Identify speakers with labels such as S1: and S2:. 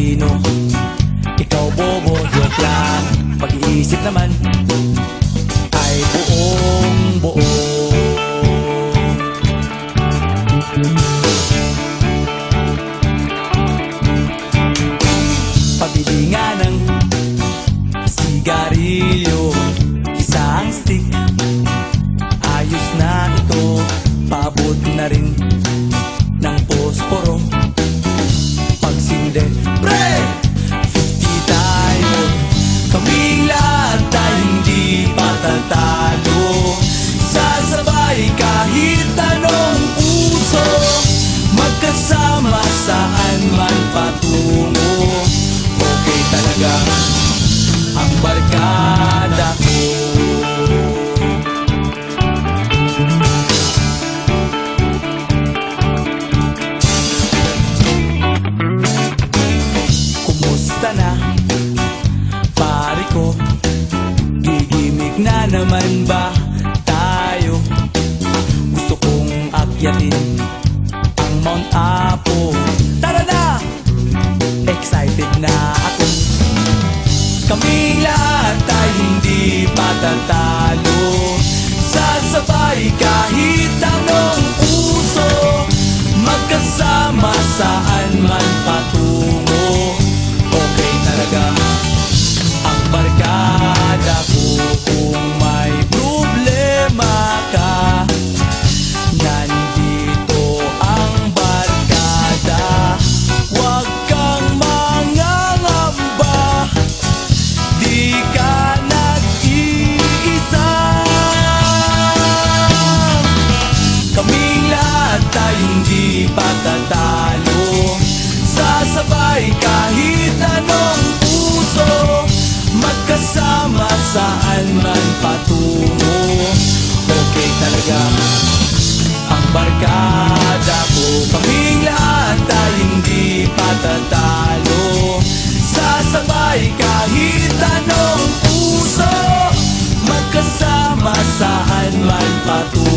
S1: talino. Ikaw bobo, joke lang. Pag-iisip naman ay buong buo. Pabili nga ng sigarilyo, isang stick, ayos na ito. Paabot na rin ng posporo. Pagsinde, pre! 50 tayo, kaming lahat ay hindi patatalo. Sasabay kahit anong uso, magkasama saan man patungo. Okay talaga ang barkada ko. Kumusta na, pare ko? Gigimik na naman ba tayo? Gusto kong akyatin ang Mount Apo. Tara na! Excited na ako. Kaming lahat ay hindi patatalo. Sasabay kahit anong uso, magkasama saan man patungo. Okay talaga ang barkada ko. Kung may problema ka, nandito ang barkada. Huwag kang mangangamba, di ka nag-iisa. Kaming lahat ay hindi patatalo. Sasabay kahit anong uso, magkasama saan man patungo. Okay talaga ang barkada ko. Kaming lahat ay hindi patatalo. Sasabay kahit anong uso, magkasama saan man patungo.